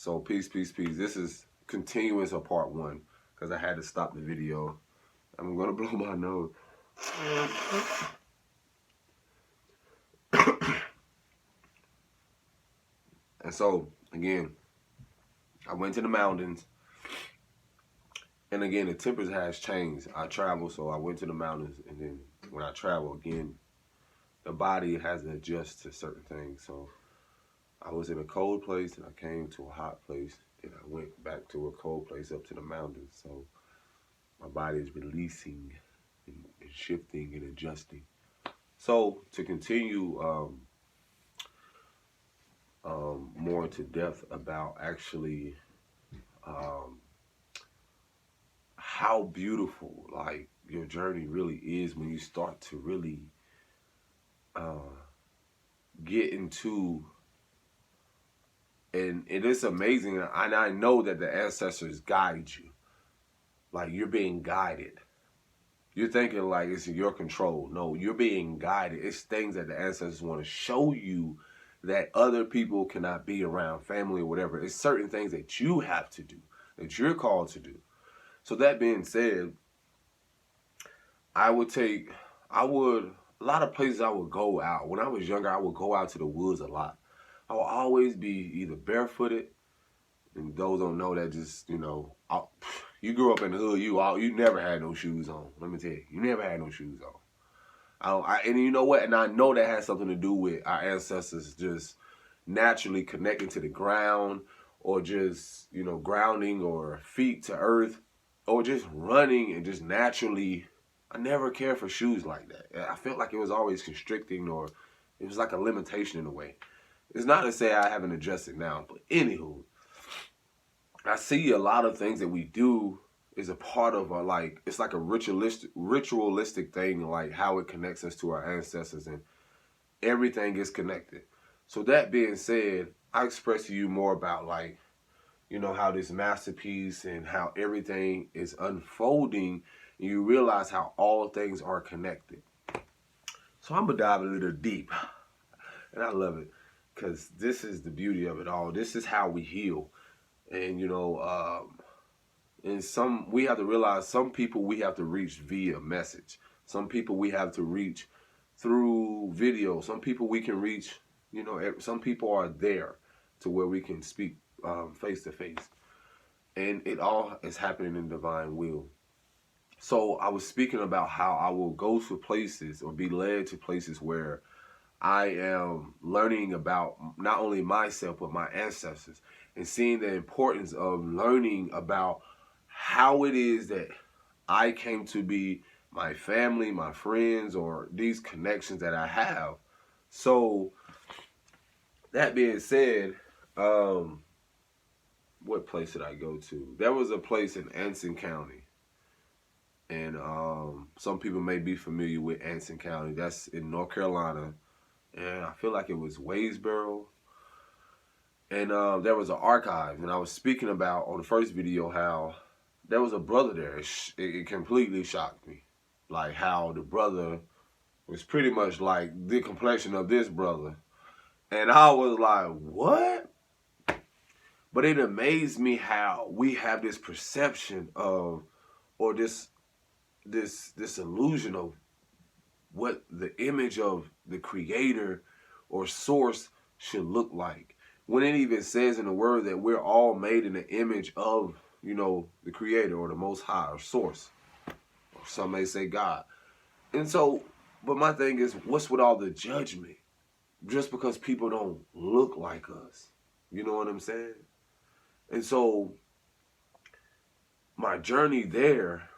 So peace, peace, peace. This is continuous of part one because I had to stop the video. I'm gonna blow my nose. And so again, I went to the mountains. And again, the temperature has changed. I travel, so I went to the mountains, and then when I travel again, the body has to adjust to certain things. So I was in a cold place, and I came to a hot place, and I went back to a cold place up to the mountains. So my body is releasing and shifting and adjusting. So to continue more into depth about actually how beautiful like your journey really is when you start to really get into, and it is amazing, and I know that the ancestors guide you. Like, you're being guided. You're thinking like it's in your control. No, you're being guided. It's things that the ancestors want to show you that other people cannot be around, family or whatever. It's certain things that you have to do, that you're called to do. So that being said, a lot of places I would go out. When I was younger, I would go out to the woods a lot. I would always be either barefooted, and those don't know that just, you grew up in the hood, you never had no shoes on. Let me tell you, you never had no shoes on. And you know what? And I know that has something to do with our ancestors just naturally connecting to the ground, or just, grounding, or feet to earth, or just running and just naturally. I never cared for shoes like that. I felt like it was always constricting, or it was like a limitation in a way. It's not to say I haven't adjusted now, but anywho, I see a lot of things that we do is a part of it's like a ritualistic thing, like how it connects us to our ancestors, and everything is connected. So that being said, I express to you more about how this masterpiece and how everything is unfolding, and you realize how all things are connected. So I'm going to dive a little deep, and I love it, because this is the beauty of it all. This is how we heal. And, we have to realize some people we have to reach via message. Some people we have to reach through video. Some people we can reach, some people are there to where we can speak face to face. And it all is happening in divine will. So I was speaking about how I will go to places or be led to places where I am learning about not only myself, but my ancestors, and seeing the importance of learning about how it is that I came to be, my family, my friends, or these connections that I have. So that being said, what place did I go to? There was a place in Anson County. And some people may be familiar with Anson County. That's in North Carolina. And I feel like it was Waysboro. And there was an archive. And I was speaking about on the first video how there was a brother there. It completely shocked me. Like how the brother was pretty much like the complexion of this brother. And I was like, what? But it amazed me how we have this perception of, or this illusion of what the image of the creator or source should look like. When it even says in the word that we're all made in the image of, the creator or the most high or source. Or some may say God. And so, but my thing is, what's with all the judgment? Just because people don't look like us. You know what I'm saying? And so, my journey there,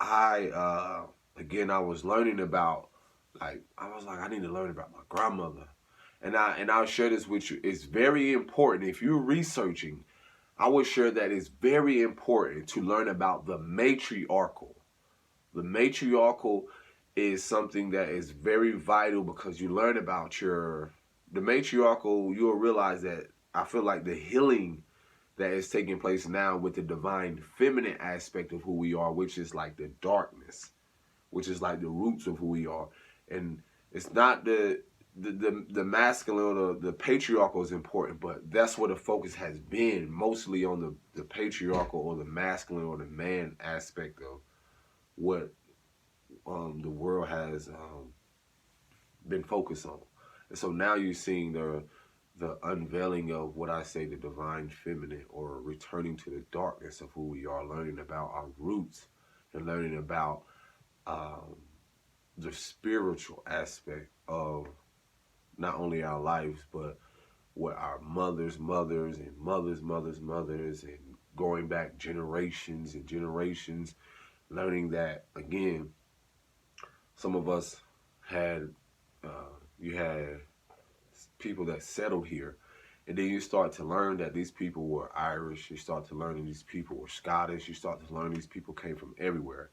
I was learning about, I need to learn about my grandmother. And I'll share this with you. It's very important. If you're researching, I would share that it's very important to learn about the matriarchal. The matriarchal is something that is very vital, because you learn about the matriarchal, you'll realize that I feel like the healing that is taking place now with the divine feminine aspect of who we are, which is like the darkness, which is like the roots of who we are. And it's not the the masculine or the patriarchal is important, but that's where the focus has been mostly on the patriarchal or the masculine or the man aspect of what the world has been focused on. And so now you're seeing the unveiling of what I say the divine feminine, or returning to the darkness of who we are, learning about our roots and learning about the spiritual aspect of not only our lives, but what our mothers and mothers and going back generations and generations, learning that again, some of us had you had people that settled here, and then you start to learn that these people were Irish. You start to learn that these people were Scottish. You start to learn these people came from everywhere.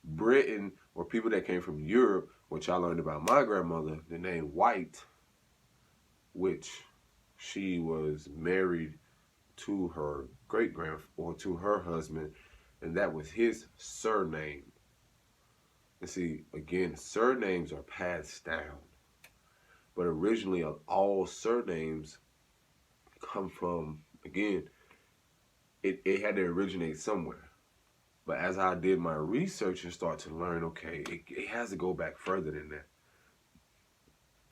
Britain, or people that came from Europe, which I learned about my grandmother, the name White, which she was married to her or to her husband, and that was his surname. And see, again, surnames are passed down. But originally, all surnames come from, again, it had to originate somewhere. But as I did my research and start to learn, okay, it has to go back further than that.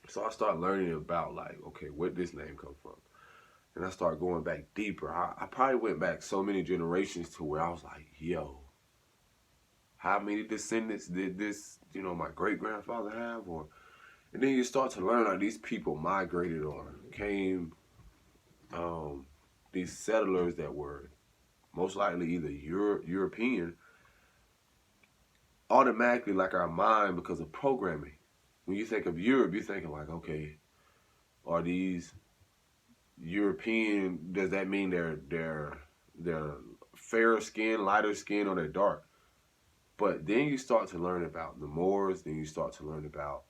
So I start learning about, like, okay, where did this name come from? And I start going back deeper. I probably went back so many generations to where I was like, yo, how many descendants did this, my great-grandfather have? And then you start to learn like these people migrated or came, these settlers that were most likely either European, automatically, like our mind, because of programming. When you think of Europe, you're thinking like, okay, are these European? Does that mean they're fairer skin, lighter skin, or they're dark? But then you start to learn about the Moors. Then you start to learn about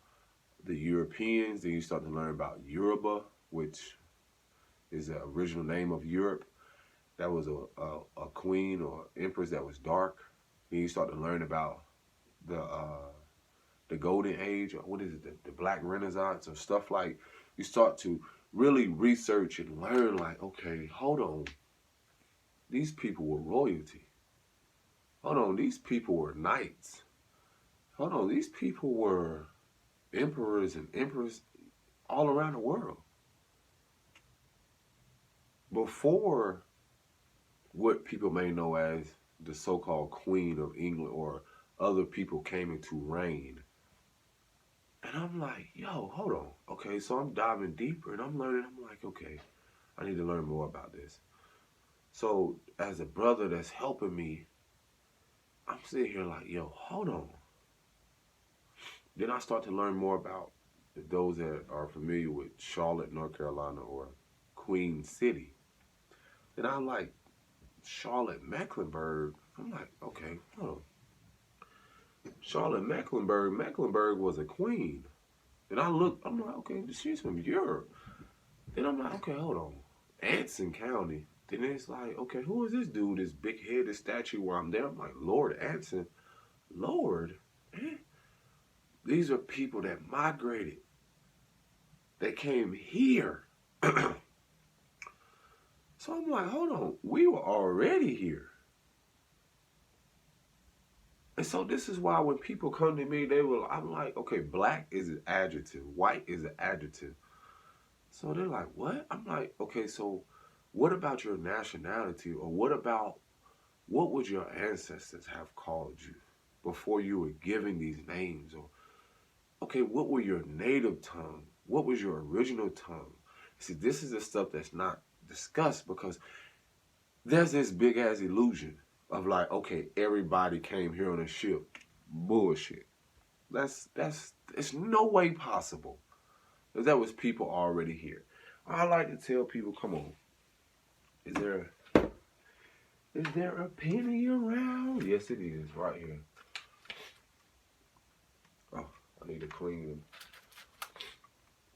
the Europeans. Then you start to learn about Yoruba, which is the original name of Europe. That was a queen or empress that was dark. Then you start to learn about the Golden Age, or what is it, the Black Renaissance, or stuff like. You start to really research and learn, like, okay, hold on, these people were royalty. Hold on, these people were knights. Hold on, these people were emperors and empresses all around the world. Before what people may know as the so-called Queen of England or other people came into reign. And I'm like, yo, hold on. Okay, so I'm diving deeper and I'm learning. I'm like, okay, I need to learn more about this. So as a brother that's helping me, I'm sitting here like, yo, hold on. Then I start to learn more about those that are familiar with Charlotte, North Carolina, or Queen City. Then I'm like, Charlotte, Mecklenburg. I'm like, okay, hold on. Charlotte, Mecklenburg was a queen. Then I'm like, okay, she's from Europe. Then I'm like, okay, hold on. Anson County. Then it's like, okay, who is this dude, this big-headed statue where I'm there? I'm like, Lord Anson. Lord? Eh? These are people that migrated. They came here. So I'm like, hold on. We were already here. And so this is why when people come to me, I'm like, okay, black is an adjective. White is an adjective. So they're like, what? I'm like, okay, so what about your nationality? Or what would your ancestors have called you before you were given these names? Or, okay, what were your native tongue? What was your original tongue? See, this is the stuff that's not discussed, because there's this big ass illusion of like, okay, everybody came here on a ship. Bullshit. It's no way possible. Because that was people already here. I like to tell people, come on, is there a penny around? Yes, it is, right here. Oh, I need to clean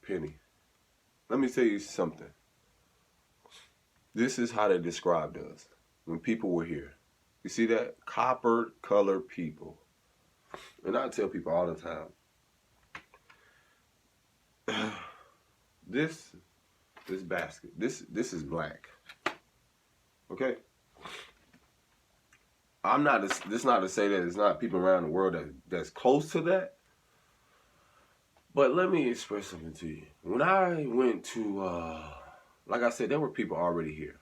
penny. Let me tell you something. This is how they described us when people were here. You see that? Copper colored people. And I tell people all the time, this basket, this is black. Okay? I'm not, this not to say that there's not people around the world that's close to that. But let me express something to you. When I went to, like I said, there were people already here.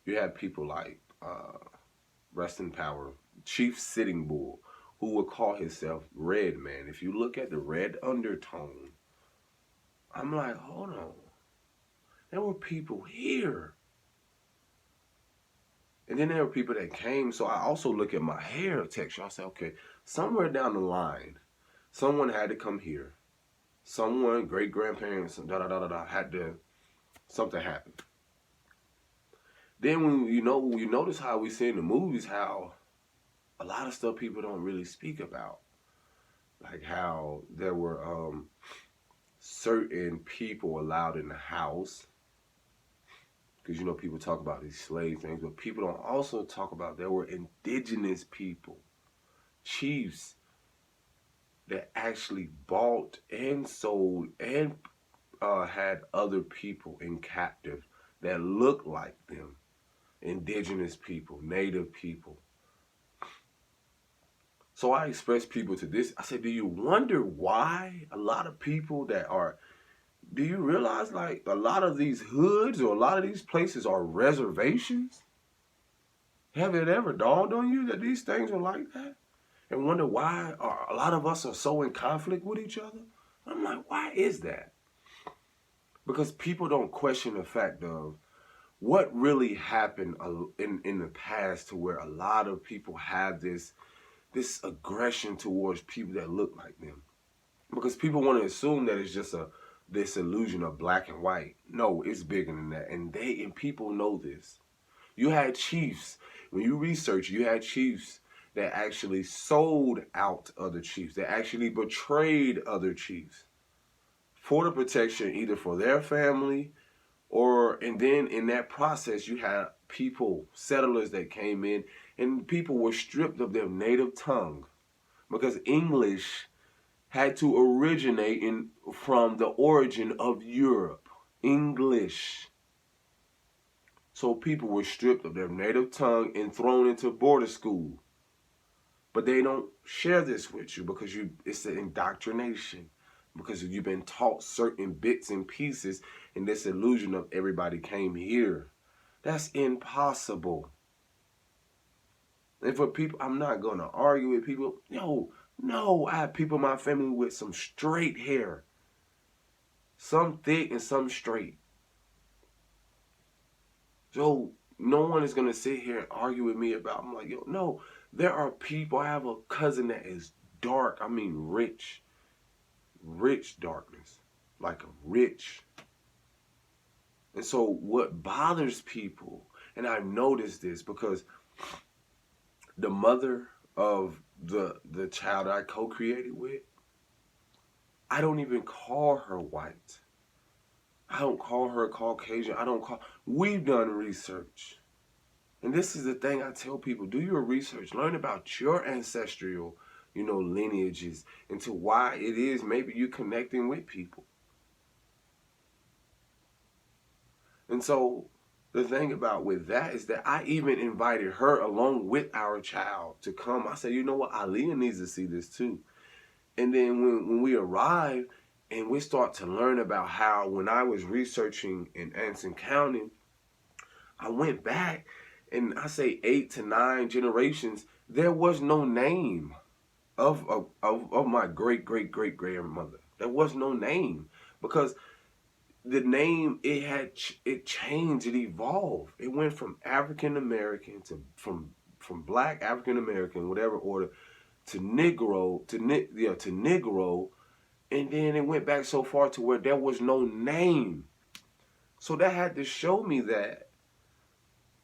You had people like, rest in power, Chief Sitting Bull, who would call himself Red Man. If you look at the red undertone, I'm like, hold on. There were people here. And then there were people that came. So I also look at my hair texture. I say, okay, somewhere down the line, someone had to come here. Someone, great grandparents, had to, something happened. Then when you notice how we see in the movies how a lot of stuff people don't really speak about. Like how there were certain people allowed in the house. Because people talk about these slave things, but people don't also talk about there were indigenous people, chiefs, that actually bought and sold and had other people in captive that looked like them. Indigenous people, native people. So I expressed people to this. I said, do you wonder why a lot of people do you realize like a lot of these hoods or a lot of these places are reservations? Have it ever dawned on you that these things are like that? And wonder why a lot of us are so in conflict with each other? I'm like, why is that? Because people don't question the fact of what really happened in the past to where a lot of people have this aggression towards people that look like them. Because people want to assume that it's just this illusion of black and white. No, it's bigger than that. And people know this. You had chiefs. When you research, you had chiefs that actually sold out other chiefs. That actually betrayed other chiefs for the protection, either for their family and then in that process, you had people, settlers that came in, and people were stripped of their native tongue because English had to originate from the origin of Europe. English. So people were stripped of their native tongue and thrown into border school. But they don't share this with you because it's an indoctrination. Because you've been taught certain bits and pieces in this illusion of everybody came here. That's impossible. And for people, I'm not going to argue with people. No, I have people in my family with some straight hair. Some thick and some straight. So no one is going to sit here and argue with me about, I'm like, no, there are people. I have a cousin that is dark. I mean rich. Rich darkness, like a rich. And so what bothers people, and I've noticed this because the mother of the child I co-created with, I don't even call her white. I don't call her Caucasian. We've done research. And this is the thing I tell people, do your research, learn about your ancestral lineages into why it is maybe you connecting with people. And so the thing about with that is that I even invited her along with our child to come. I said, you know what, Aaliyah needs to see this too. And then when we arrive and we start to learn about how when I was researching in Anson County, I went back and I say 8 to 9 generations, there was no name of my great-great-great-grandmother. There was no name because the name, it changed, it evolved. It went from African American from black African American, whatever order, to Negro, to Negro, and then it went back so far to where there was no name. So that had to show me that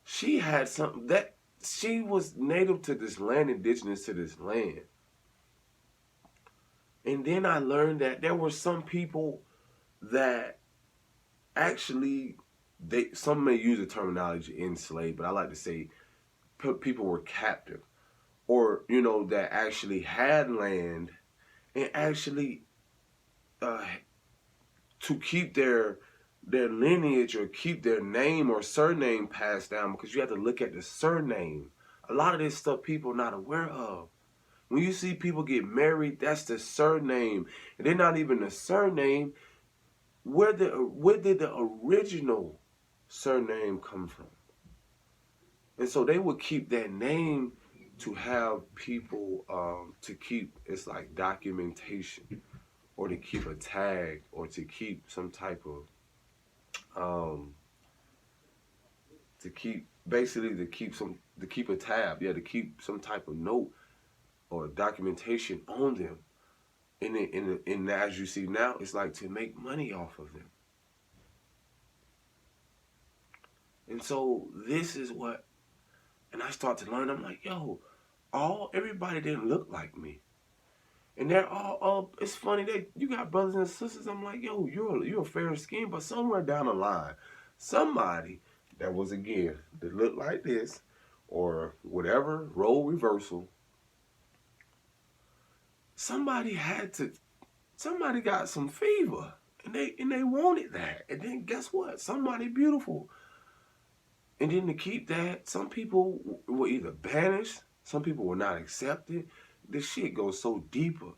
she had something, that she was native to this land, indigenous to this land. And then I learned that there were some people that actually, some may use the terminology enslaved, but I like to say people were captive, or that actually had land and actually to keep their lineage or keep their name or surname passed down, because you have to look at the surname. A lot of this stuff people are not aware of. When you see people get married, that's the surname. And they're not even the surname. Where did the original surname come from? And so they would keep that name to have people to keep, it's like documentation, or to keep a tag, or to keep some type of to keep a tab, yeah, to keep some type of note or documentation on them. And as you see now, it's like to make money off of them. And so this is what, and I start to learn. I'm like, yo, everybody didn't look like me, and they're all. It's funny that you got brothers and sisters. I'm like, yo, you're fair skinned, but somewhere down the line, somebody that was again that looked like this, or whatever role reversal. Somebody got some fever, and they wanted that, and then guess what? Somebody beautiful. And then to keep that, some people were either banished, some people were not accepted. This shit goes so deeper.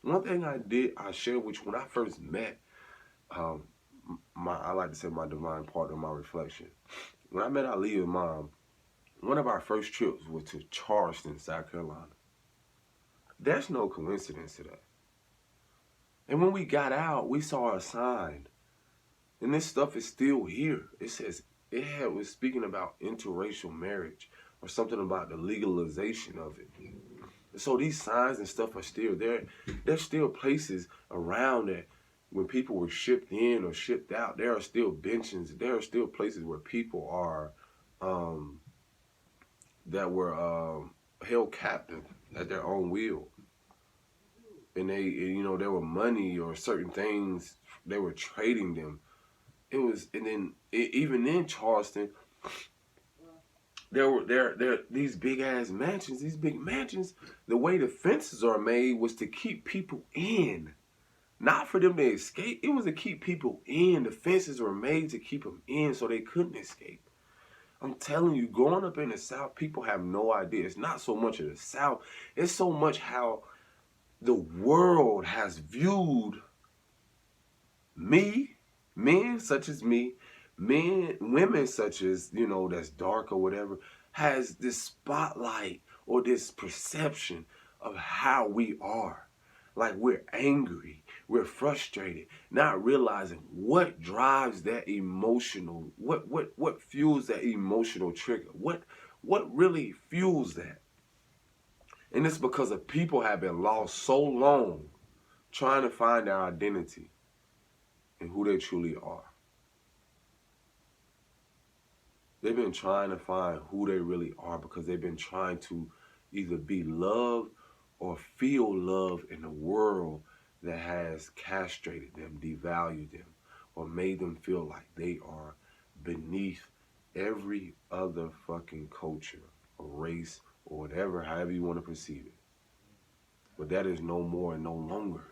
One thing I shared with you when I first met, I like to say my divine partner, my reflection. When I met Alia's mom, one of our first trips was to Charleston, South Carolina. There's no coincidence to that. And when we got out, we saw a sign. And this stuff is still here. It says, it was speaking about interracial marriage, or something about the legalization of it. And so these signs and stuff are still there. There's still places around that when people were shipped in or shipped out, there are still benches. There are still places where people are that were held captive at their own will. And there were money or certain things, they were trading them. Even in Charleston, there were these big ass mansions. These big mansions, the way the fences are made was to keep people in, not for them to escape. It was to keep people in. The fences were made to keep them in so they couldn't escape. I'm telling you, growing up in the South, people have no idea. It's not so much of the South. It's so much how the world has viewed me, men such as me, women such as, that's dark or whatever, has this spotlight or this perception of how we are. Like we're angry, we're frustrated, not realizing what drives that emotional, what fuels that emotional trigger, what really fuels that. And it's because of people have been lost so long trying to find their identity and who they truly are. They've been trying to find who they really are because they've been trying to either be loved or feel love in a world that has castrated them, devalued them, or made them feel like they are beneath every other fucking culture or race or whatever, however you want to perceive it. But that is no more and no longer.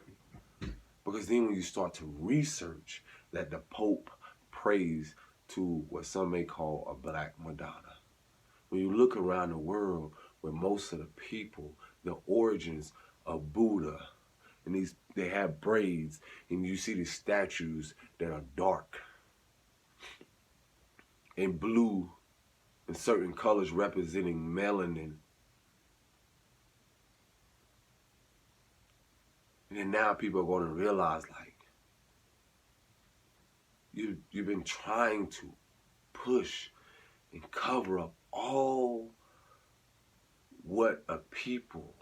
Because then when you start to research that the Pope prays to what some may call a Black Madonna, when you look around the world where most of the people, the origins of Buddha, and they have braids, and you see these statues that are dark and blue and certain colors representing melanin. And then now people are going to realize, like, you've been trying to push and cover up all what a people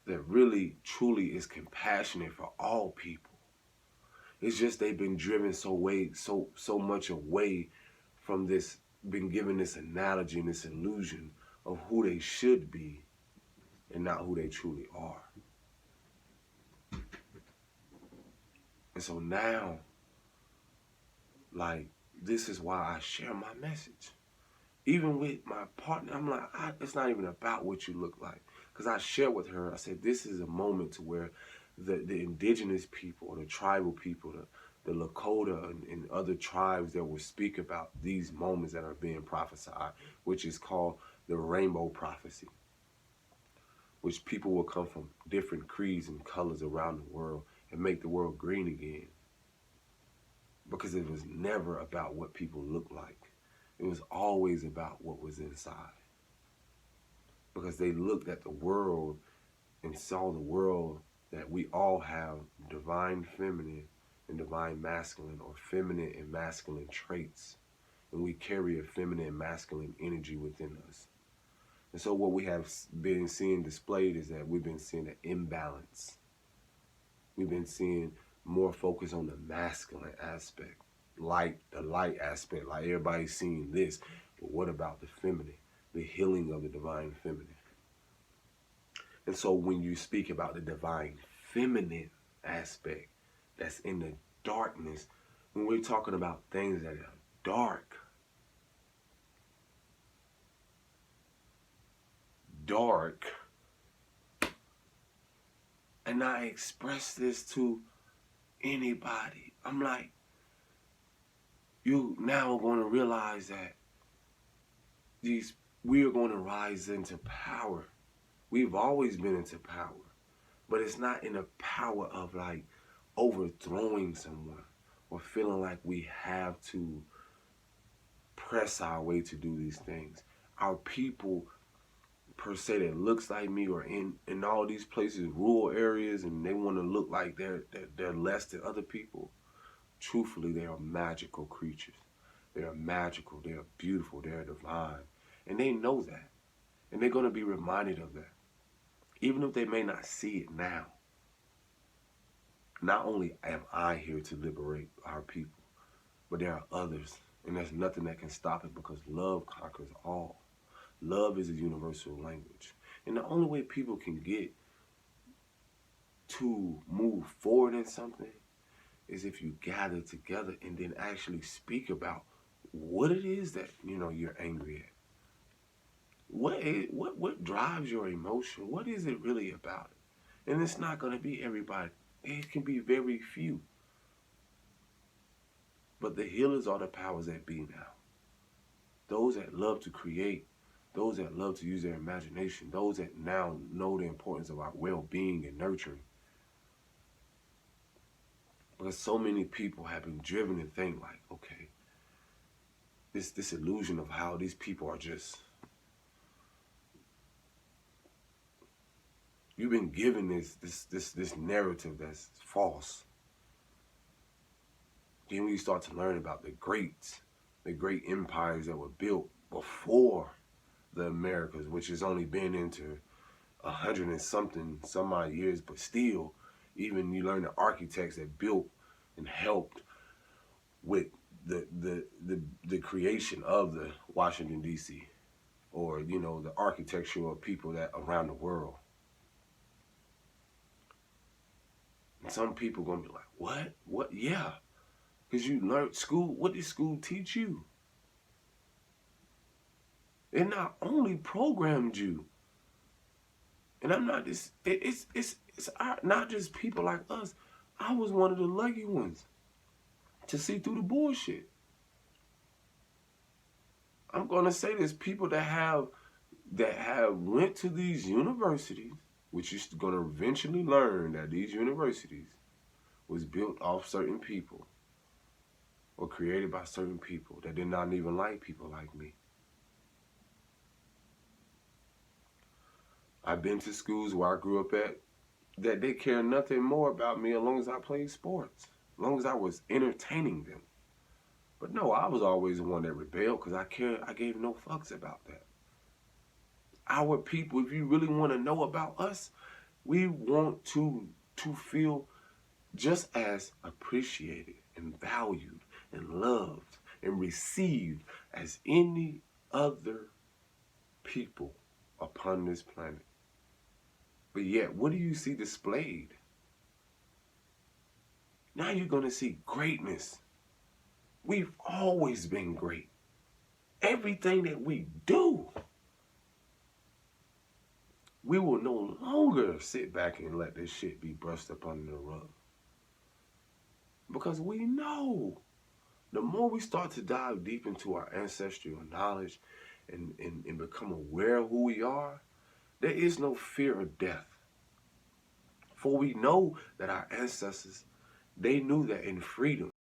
that really, truly is compassionate for all people. It's just they've been driven so much away from this, been given this analogy and this illusion of who they should be and not who they truly are. And so now, like, this is why I share my message. Even with my partner, I'm like, it's not even about what you look like. Because I share with her, I said, this is a moment to where the indigenous people, the tribal people, the Lakota and other tribes that will speak about these moments that are being prophesied, which is called the rainbow prophecy, which people will come from different creeds and colors around the world and make the world green again. Because it was never about what people looked like. It was always about what was inside. Because they looked at the world and saw the world that we all have divine feminine and divine masculine, or feminine and masculine traits. And we carry a feminine and masculine energy within us. And so what we have been seeing displayed is that we've been seeing an imbalance. We've been seeing more focus on the masculine aspect, like the light aspect, like everybody's seeing this. But what about the feminine, the healing of the divine feminine? And so when you speak about the divine feminine aspect that's in the darkness, when we're talking about things that are dark, and I express this to anybody, I'm like, you now are going to realize that we are going to rise into power. We've always been into power, but it's not in the power of like overthrowing someone or feeling like we have to press our way to do these things. Our people per se that looks like me or in all these places, rural areas, and they want to look like they're less than other people. Truthfully, they are magical creatures. They are magical. They are beautiful. They are divine. And they know that. And they're going to be reminded of that. Even if they may not see it now. Not only am I here to liberate our people, but there are others. And there's nothing that can stop it, because love conquers all. Love is a universal language. And the only way people can get to move forward in something is if you gather together and then actually speak about what it is that, you're angry at. What drives your emotion? What is it really about? And it's not going to be everybody. It can be very few. But the healers are the powers that be now. Those that love to create, those that love to use their imagination, those that now know the importance of our well-being and nurturing. Because so many people have been driven to think like, okay, this illusion of how these people are just, you've been given this narrative that's false. Then we start to learn about the great empires that were built before the Americas, which has only been into 100 and some odd years, but still, even you learn the architects that built and helped with the creation of the Washington, D.C., or, the architecture of people that around the world. And some people going to be like, what? What? Yeah. Because you learned school. What did school teach you? It not only programmed you. And I'm not this, it's not just people like us. I was one of the lucky ones to see through the bullshit. I'm going to say this, people that have went to these universities, which you're going to eventually learn that these universities was built off certain people or created by certain people that did not even like people like me. I've been to schools where I grew up at that they care nothing more about me as long as I played sports, as long as I was entertaining them. But no, I was always the one that rebelled because I gave no fucks about that. Our people, if you really want to know about us, we want to feel just as appreciated and valued and loved and received as any other people upon this planet. But yet, what do you see displayed? Now you're going to see greatness. We've always been great. Everything that we do, we will no longer sit back and let this shit be brushed up under the rug. Because we know the more we start to dive deep into our ancestral knowledge and become aware of who we are, there is no fear of death. For we know that our ancestors, they knew that in freedom,